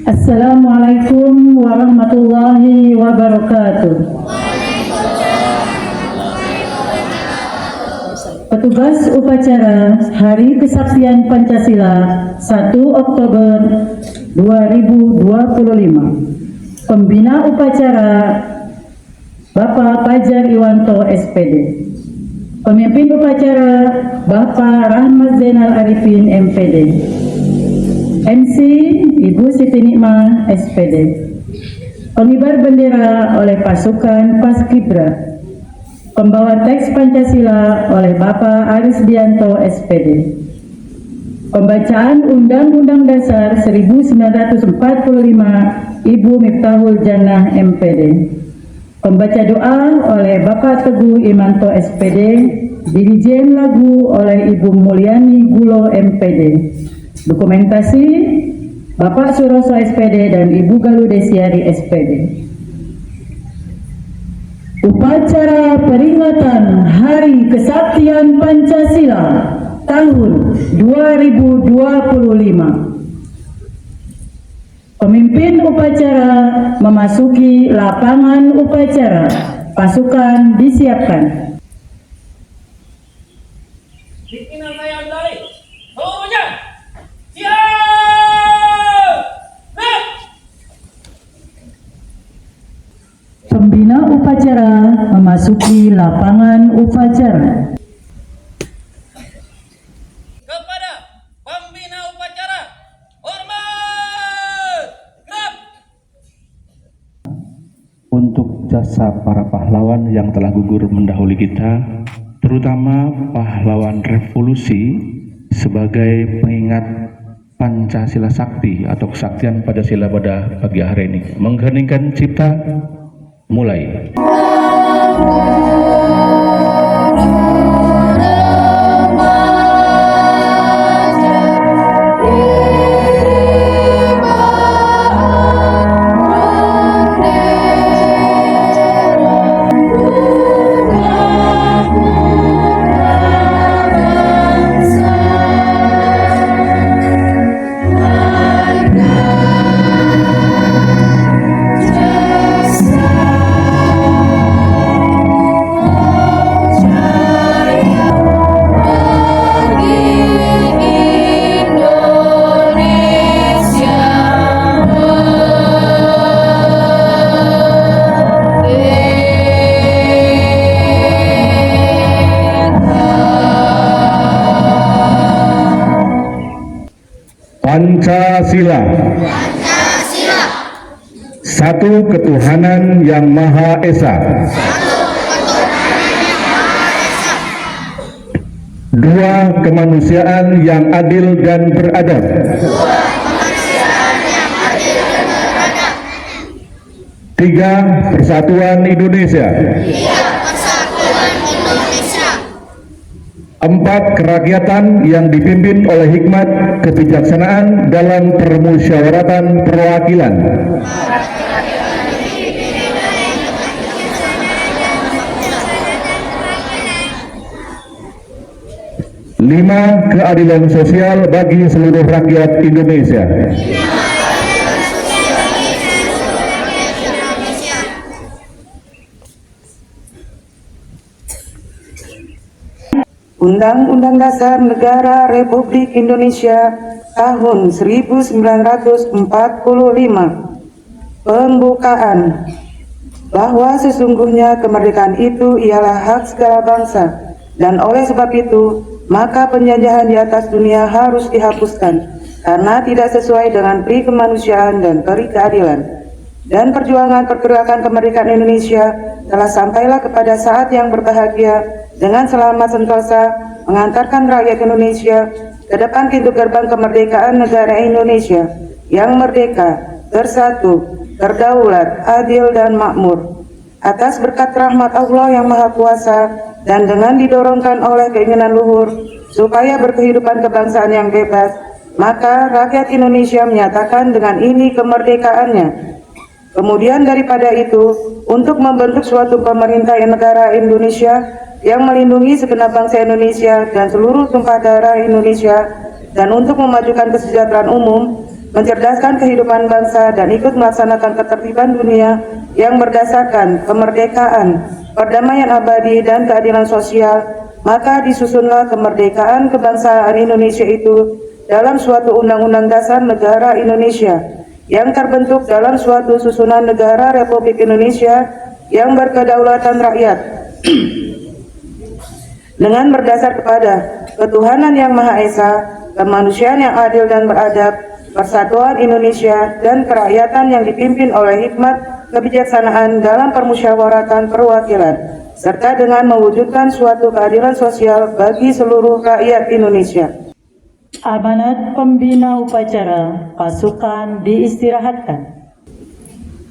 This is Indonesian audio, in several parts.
Assalamualaikum warahmatullahi wabarakatuh. Petugas upacara Hari Kesaktian Pancasila 1 Oktober 2025. Pembina upacara Bapak Fajar Iwanto SPD. Pemimpin upacara Bapak Rahmat Zainal Arifin MPD. MC Ibu Siti Nikmah SPD. Pengibar bendera oleh pasukan Paskibra. Pembawa teks Pancasila oleh Bapak Aris Dianto SPD. Pembacaan Undang-Undang Dasar 1945 Ibu Miftahul Jannah MPD. Pembaca doa oleh Bapak Teguh Imanto SPD. Dirijen lagu oleh Ibu Mulyani Gulo MPD. Dokumentasi Bapak Suroso SPD dan Ibu Galuh Desiari SPD. Upacara peringatan Hari Kesaktian Pancasila tahun 2025. Pemimpin upacara memasuki lapangan upacara. Pasukan disiapkan. Pembina upacara memasuki lapangan upacara. Kepada pembina upacara, hormat, gerak. Untuk jasa para pahlawan yang telah gugur mendahului kita, terutama pahlawan revolusi sebagai pengingat Pancasila Sakti atau kesaktian Pancasila pada pagi hari ini. Mengheningkan cipta, mulai. Pancasila. Satu ketuhanan yang Maha Esa. Dua kemanusiaan yang adil dan beradab. Tiga persatuan Indonesia. Empat kerakyatan yang dipimpin oleh hikmat kebijaksanaan dalam permusyawaratan perwakilan. Lima keadilan sosial bagi seluruh rakyat Indonesia. Undang-Undang Dasar Negara Republik Indonesia tahun 1945. Pembukaan. Bahwa sesungguhnya kemerdekaan itu ialah hak segala bangsa, dan oleh sebab itu, maka penjajahan di atas dunia harus dihapuskan, karena tidak sesuai dengan peri kemanusiaan dan peri keadilan. Dan perjuangan pergerakan kemerdekaan Indonesia telah sampailah kepada saat yang berbahagia dengan selamat sentosa mengantarkan rakyat Indonesia ke depan pintu gerbang kemerdekaan negara Indonesia yang merdeka, bersatu, terdaulat, adil dan makmur. Atas berkat rahmat Allah yang Maha Kuasa dan dengan didorongkan oleh keinginan luhur supaya berkehidupan kebangsaan yang bebas, maka rakyat Indonesia menyatakan dengan ini kemerdekaannya. Kemudian daripada itu, untuk membentuk suatu pemerintah negara Indonesia yang melindungi segenap bangsa Indonesia dan seluruh tumpah darah Indonesia, dan untuk memajukan kesejahteraan umum, mencerdaskan kehidupan bangsa, dan ikut melaksanakan ketertiban dunia yang berdasarkan kemerdekaan, perdamaian abadi, dan keadilan sosial, maka disusunlah kemerdekaan kebangsaan Indonesia itu dalam suatu Undang-Undang Dasar Negara Indonesia yang terbentuk dalam suatu susunan negara Republik Indonesia yang berkedaulatan rakyat dengan berdasar kepada ketuhanan yang Maha Esa, kemanusiaan yang adil dan beradab, persatuan Indonesia, dan kerakyatan yang dipimpin oleh hikmat kebijaksanaan dalam permusyawaratan perwakilan, serta dengan mewujudkan suatu keadilan sosial bagi seluruh rakyat Indonesia. Amanat pembina upacara pasukan diistirahatkan.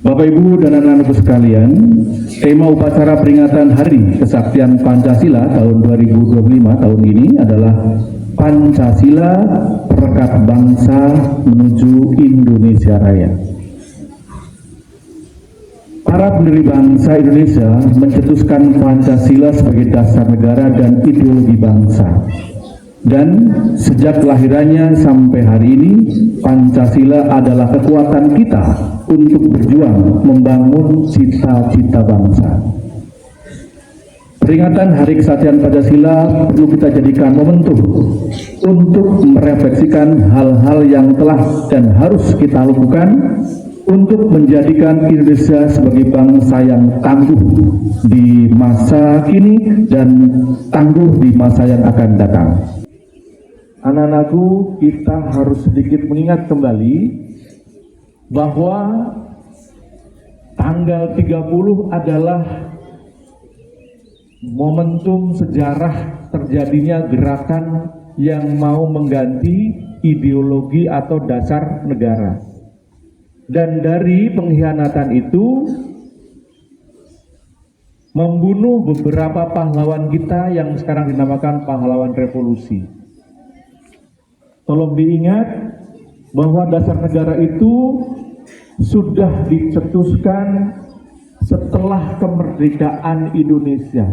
Bapak Ibu dan anak-anakku sekalian, tema upacara peringatan Hari Kesaktian Pancasila tahun 2025 tahun ini adalah Pancasila Perekat Bangsa Menuju Indonesia Raya. Para pendiri bangsa Indonesia mencetuskan Pancasila sebagai dasar negara dan ideologi bangsa. Dan sejak kelahirannya sampai hari ini, Pancasila adalah kekuatan kita untuk berjuang membangun cita-cita bangsa. Peringatan Hari Kesaktian Pancasila perlu kita jadikan momentum untuk merefleksikan hal-hal yang telah dan harus kita lakukan untuk menjadikan Indonesia sebagai bangsa yang tangguh di masa kini dan tangguh di masa yang akan datang. Anak-anakku, kita harus sedikit mengingat kembali bahwa tanggal 30 adalah momentum sejarah terjadinya gerakan yang mau mengganti ideologi atau dasar negara. Dan dari pengkhianatan itu membunuh beberapa pahlawan kita yang sekarang dinamakan pahlawan revolusi. Tolong diingat bahwa dasar negara itu sudah dicetuskan setelah kemerdekaan Indonesia.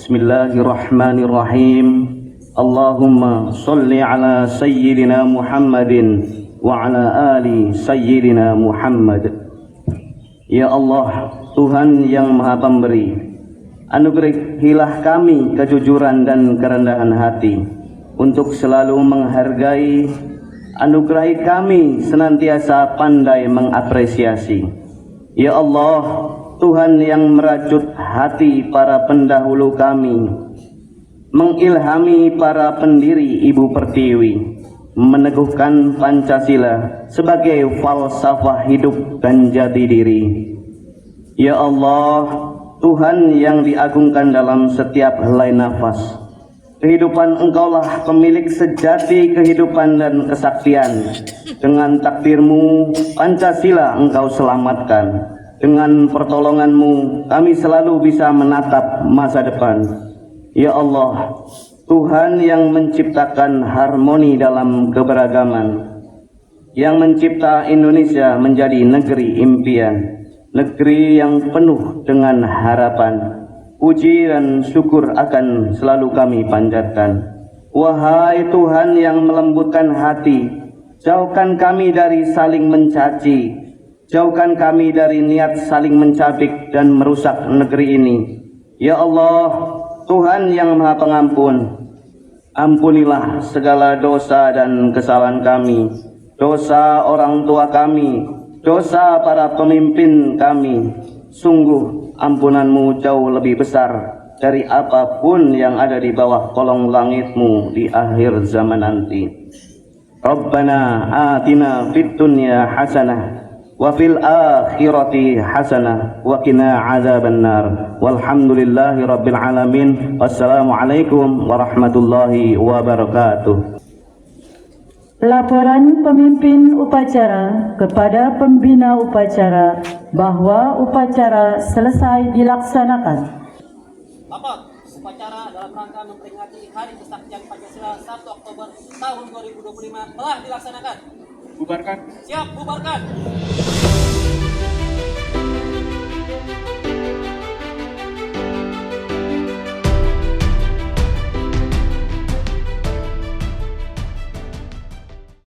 Bismillahirrahmanirrahim. Allahumma salli ala sayyidina Muhammadin wa ala ali sayyidina Muhammad. Ya Allah, Tuhan yang Maha Pemberi, anugerahilah kami kejujuran dan kerendahan hati untuk selalu menghargai. Anugerahi kami senantiasa pandai mengapresiasi. Ya Allah, Tuhan yang merajut hati para pendahulu kami, mengilhami para pendiri Ibu Pertiwi, meneguhkan Pancasila sebagai falsafah hidup dan jati diri. Ya Allah, Tuhan yang diagungkan dalam setiap helai nafas, kehidupan Engkaulah pemilik sejati kehidupan dan kesaktian. Dengan takdir-Mu, Pancasila Engkau selamatkan. Dengan pertolongan-Mu, kami selalu bisa menatap masa depan. Ya Allah, Tuhan yang menciptakan harmoni dalam keberagaman, yang mencipta Indonesia menjadi negeri impian, negeri yang penuh dengan harapan. Puji dan syukur akan selalu kami panjatkan. Wahai Tuhan yang melembutkan hati, jauhkan kami dari saling mencaci, jauhkan kami dari niat saling mencabik dan merusak negeri ini. Ya Allah, Tuhan yang Maha Pengampun, ampunilah segala dosa dan kesalahan kami, dosa orang tua kami, dosa para pemimpin kami. Sungguh ampunan-Mu jauh lebih besar dari apapun yang ada di bawah kolong langit-Mu di akhir zaman nanti. Rabbana atina fid dunya hasanah wa fil akhirati hasanah wa qina adzabannar. Walhamdulillahi rabbil alamin. Wassalamualaikum warahmatullahi wabarakatuh. Laporan pemimpin upacara kepada pembina upacara bahwa upacara selesai dilaksanakan. Lapor, upacara dalam rangka memperingati Hari Kesaktian Pancasila 1 Oktober tahun 2025 telah dilaksanakan. Bubarkan. Siap, bubarkan.